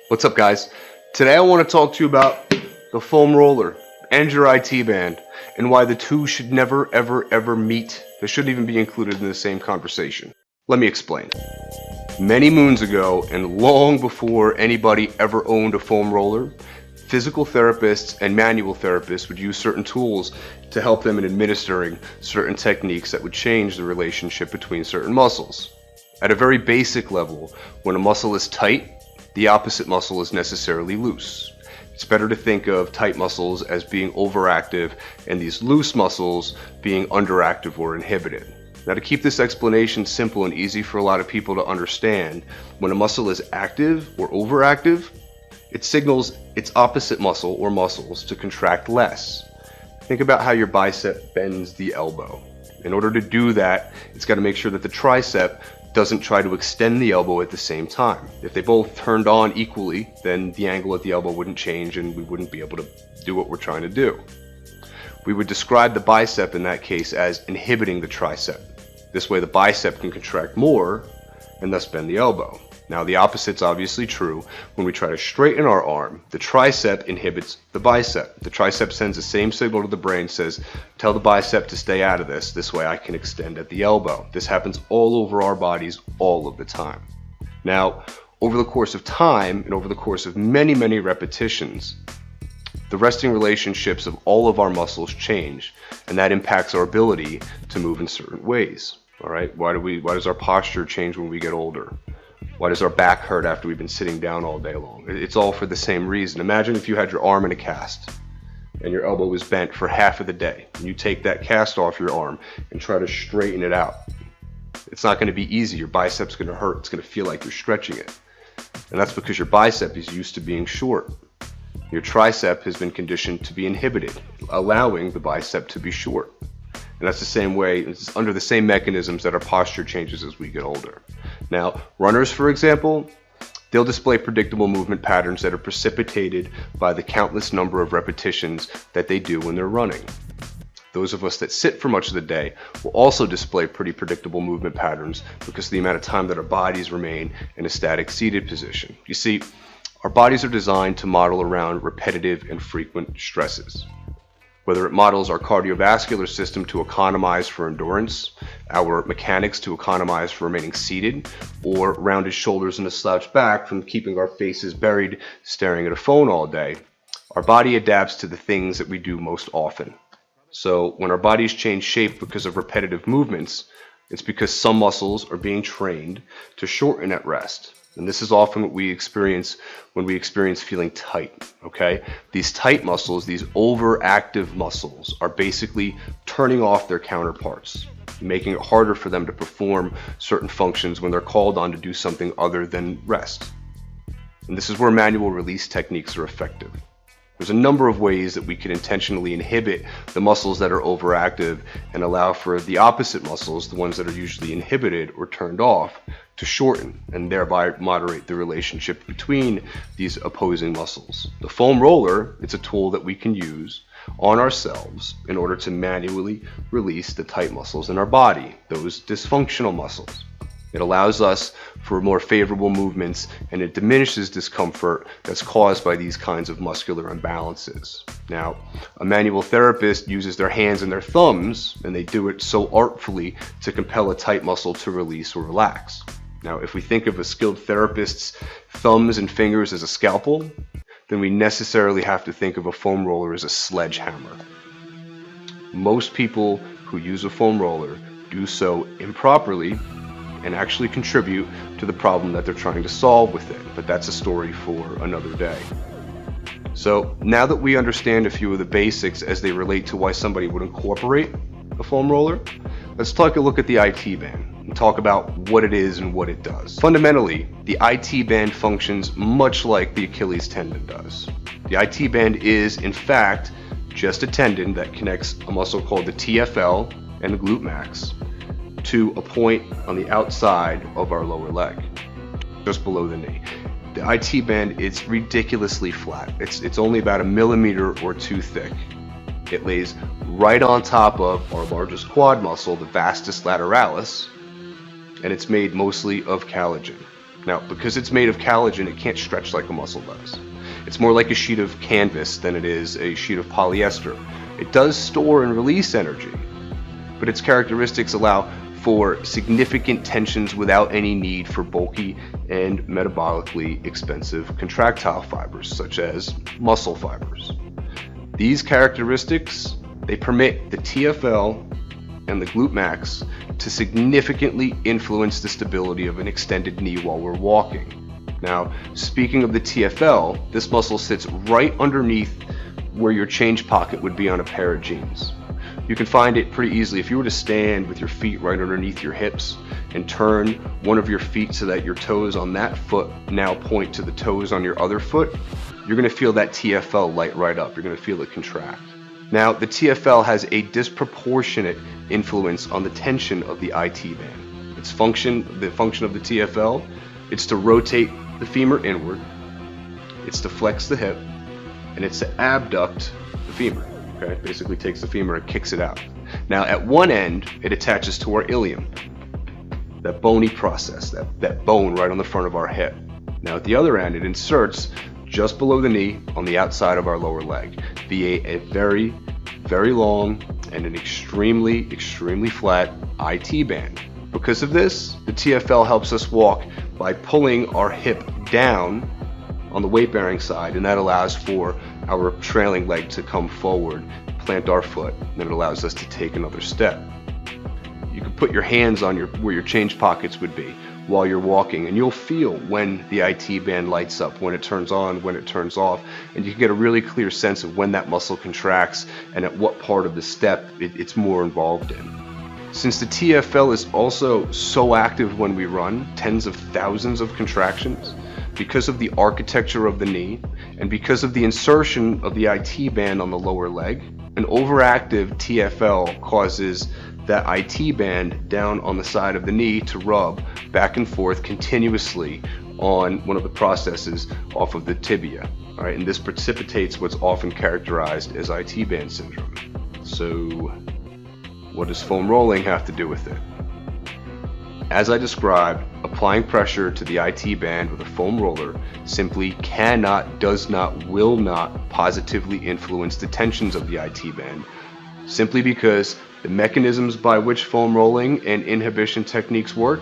What's up, guys? Today I want to talk to you about the foam roller and your IT band and why the two should never ever meet. They shouldn't even be included in the same conversation. Let me explain. Many moons ago, and long before anybody ever owned a foam roller, physical therapists and manual therapists would use certain tools to help them in administering certain techniques that would change the relationship between certain muscles. At a very basic level, when a muscle is tight, the opposite muscle is necessarily loose. It's better to think of tight muscles as being overactive and these loose muscles being underactive or inhibited. Now, to keep this explanation simple and easy for a lot of people to understand, when a muscle is active or overactive, it signals its opposite muscle or muscles to contract less. Think about how your bicep bends the elbow. In order to do that, it's got to make sure that the tricep doesn't try to extend the elbow at the same time. If they both turned on equally, then the angle at the elbow wouldn't change and we wouldn't be able to do what we're trying to do. We would describe the bicep in that case as inhibiting the tricep. This way the bicep can contract more and thus bend the elbow. Now, the opposite's obviously true. When we try to straighten our arm, the tricep inhibits the bicep. The tricep sends the same signal to the brain, says, tell the bicep to stay out of this. This way I can extend at the elbow. This happens all over our bodies all of the time. Now, over the course of time and over the course of many repetitions, the resting relationships of all of our muscles change, and that impacts our ability to move in certain ways. All right? Why does our posture change when we get older? Why does our back hurt after we've been sitting down all day long? It's all for the same reason. Imagine if you had your arm in a cast and your elbow was bent for half of the day, and you take that cast off your arm and try to straighten it out. It's not going to be easy. Your bicep's going to hurt. It's going to feel like you're stretching it. And that's because your bicep is used to being short. Your tricep has been conditioned to be inhibited, allowing the bicep to be short. And that's the same way, it's under the same mechanisms that our posture changes as we get older. Now, runners, for example, they'll display predictable movement patterns that are precipitated by the countless number of repetitions that they do when they're running. Those of us that sit for much of the day will also display pretty predictable movement patterns because of the amount of time that our bodies remain in a static seated position. You see, our bodies are designed to model around repetitive and frequent stresses. Whether it models our cardiovascular system to economize for endurance, our mechanics to economize for remaining seated, or rounded shoulders and a slouched back from keeping our faces buried staring at a phone all day, our body adapts to the things that we do most often. So when our bodies change shape because of repetitive movements, it's because some muscles are being trained to shorten at rest. And this is often what we experience when we experience feeling tight, okay? These tight muscles, these overactive muscles, are basically turning off their counterparts, making it harder for them to perform certain functions when they're called on to do something other than rest. And this is where manual release techniques are effective. There's a number of ways that we can intentionally inhibit the muscles that are overactive and allow for the opposite muscles, the ones that are usually inhibited or turned off, to shorten and thereby moderate the relationship between these opposing muscles. The foam roller, it's a tool that we can use on ourselves in order to manually release the tight muscles in our body, those dysfunctional muscles. It allows us for more favorable movements, and it diminishes discomfort that's caused by these kinds of muscular imbalances. Now, a manual therapist uses their hands and their thumbs, and they do it so artfully to compel a tight muscle to release or relax. Now, if we think of a skilled therapist's thumbs and fingers as a scalpel, then we necessarily have to think of a foam roller as a sledgehammer. Most people who use a foam roller do so improperly and actually contribute to the problem that they're trying to solve with it. But that's a story for another day. So now that we understand a few of the basics as they relate to why somebody would incorporate a foam roller, let's take a look at the IT band and talk about what it is and what it does. Fundamentally, the IT band functions much like the Achilles tendon does. The IT band is, in fact, just a tendon that connects a muscle called the TFL and Glute Max to a point on the outside of our lower leg, just below the knee. The IT band, it's ridiculously flat. It's only about 1 millimeter or 2 thick. It lays right on top of our largest quad muscle, the vastus lateralis, and it's made mostly of collagen. Now, because it's made of collagen, it can't stretch like a muscle does. It's more like a sheet of canvas than it is a sheet of polyester. It does store and release energy, but its characteristics allow for significant tensions without any need for bulky and metabolically expensive contractile fibers, such as muscle fibers. These characteristics, they permit the TFL and the Glute Max to significantly influence the stability of an extended knee while we're walking. Now, speaking of the TFL, this muscle sits right underneath where your change pocket would be on a pair of jeans. You can find it pretty easily. If you were to stand with your feet right underneath your hips and turn one of your feet so that your toes on that foot now point to the toes on your other foot, you're going to feel that TFL light right up. You're going to feel it contract. Now, the TFL has a disproportionate influence on the tension of the IT band. The function of the TFL, it's to rotate the femur inward, it's to flex the hip, and it's to abduct the femur. Okay, it basically takes the femur and kicks it out. Now, at one end, it attaches to our ilium, that bony process, that bone right on the front of our hip. Now, at the other end, it inserts just below the knee on the outside of our lower leg via a very, very long and an extremely, extremely flat IT band. Because of this, the TFL helps us walk by pulling our hip down on the weight-bearing side, and that allows for our trailing leg to come forward, plant our foot, and it allows us to take another step. You can put your hands on where your change pockets would be while you're walking, and you'll feel when the IT band lights up, when it turns on, when it turns off, and you can get a really clear sense of when that muscle contracts and at what part of the step it's more involved in. Since the TFL is also so active when we run, tens of thousands of contractions, because of the architecture of the knee, and because of the insertion of the IT band on the lower leg, an overactive TFL causes that IT band down on the side of the knee to rub back and forth continuously on one of the processes off of the tibia. All right, and this precipitates what's often characterized as IT band syndrome. So, what does foam rolling have to do with it? As I described, applying pressure to the IT band with a foam roller simply cannot, does not, will not positively influence the tensions of the IT band, simply because the mechanisms by which foam rolling and inhibition techniques work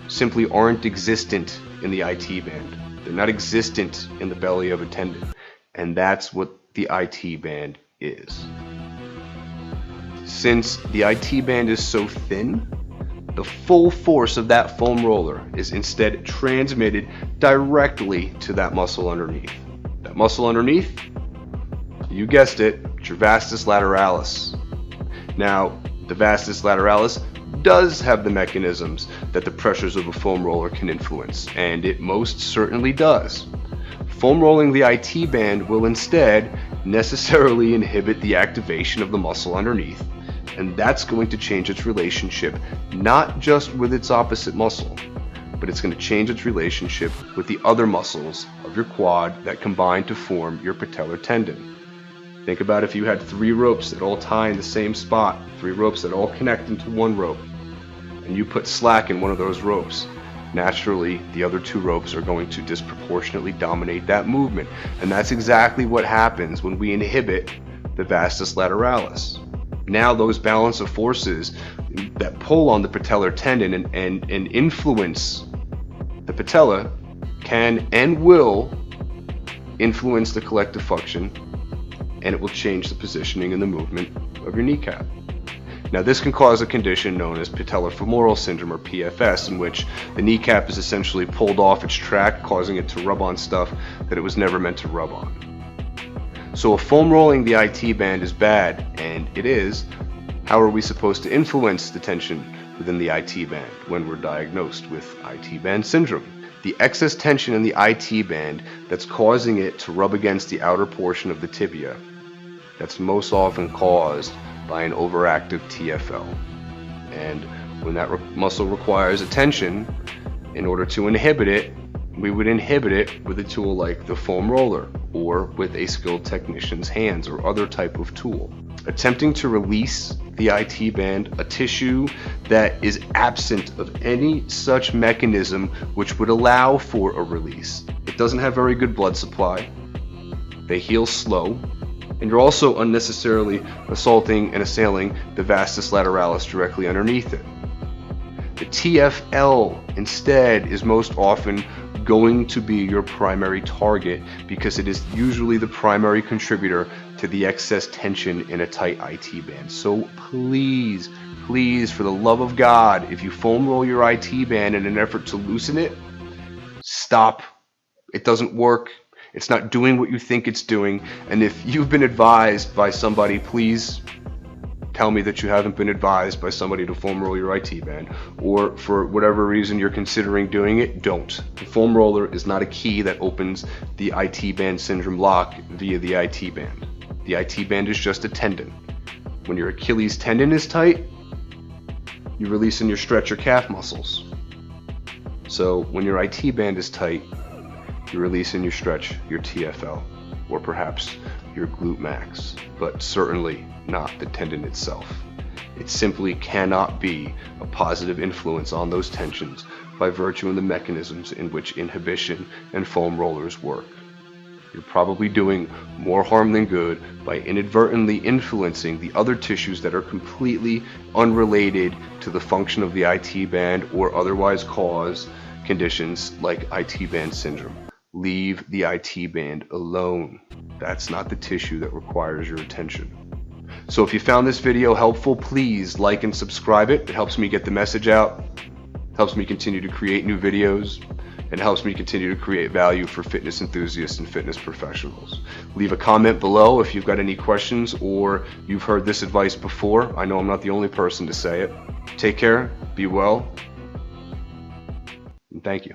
simply aren't existent in the IT band. They're not existent in the belly of a tendon, and that's what the IT band is. Since the IT band is so thin, the full force of that foam roller is instead transmitted directly to that muscle underneath. That muscle underneath, you guessed it, it's your vastus lateralis. Now, the vastus lateralis does have the mechanisms that the pressures of a foam roller can influence, and it most certainly does. Foam rolling the IT band will instead necessarily inhibit the activation of the muscle underneath, and that's going to change its relationship not just with its opposite muscle, but it's going to change its relationship with the other muscles of your quad that combine to form your patellar tendon. Think about if you had 3 ropes that all tie in the same spot, 3 ropes that all connect into one rope, and you put slack in one of those ropes. Naturally, the other 2 ropes are going to disproportionately dominate that movement, and that's exactly what happens when we inhibit the vastus lateralis. Now those balance of forces that pull on the patellar tendon and influence the patella can and will influence the collective function, and it will change the positioning and the movement of your kneecap. Now, this can cause a condition known as patellofemoral syndrome, or PFS, in which the kneecap is essentially pulled off its track, causing it to rub on stuff that it was never meant to rub on. So if foam rolling the IT band is bad, and it is, how are we supposed to influence the tension within the IT band when we're diagnosed with IT band syndrome? The excess tension in the IT band that's causing it to rub against the outer portion of the tibia, that's most often caused by an overactive TFL. And when that muscle requires attention, in order to inhibit it, we would inhibit it with a tool like the foam roller or with a skilled technician's hands or other type of tool. Attempting to release the IT band, a tissue that is absent of any such mechanism which would allow for a release. It doesn't have very good blood supply, they heal slow, and you're also unnecessarily assaulting and assailing the vastus lateralis directly underneath it. The TFL instead is most often going to be your primary target because it is usually the primary contributor to the excess tension in a tight IT band. So please, please, for the love of God, if you foam roll your IT band in an effort to loosen it, stop. It doesn't work. It's not doing what you think it's doing. And if you've been advised by somebody, please tell me that you haven't been advised by somebody to foam roll your IT band, or for whatever reason you're considering doing it, don't. The foam roller is not a key that opens the IT band syndrome lock via the IT band. The IT band is just a tendon. When your Achilles tendon is tight, you release and you stretch your calf muscles. So when your IT band is tight, you release and you stretch your TFL, or perhaps your glute max, but certainly not the tendon itself. It simply cannot be a positive influence on those tensions by virtue of the mechanisms in which inhibition and foam rollers work. You're probably doing more harm than good by inadvertently influencing the other tissues that are completely unrelated to the function of the IT band or otherwise cause conditions like IT band syndrome. Leave the IT band alone. That's not the tissue that requires your attention. So if you found this video helpful, please like and subscribe it. It helps me get the message out, helps me continue to create new videos, and helps me continue to create value for fitness enthusiasts and fitness professionals. Leave a comment below if you've got any questions or you've heard this advice before. I know I'm not the only person to say it. Take care, be well, and thank you.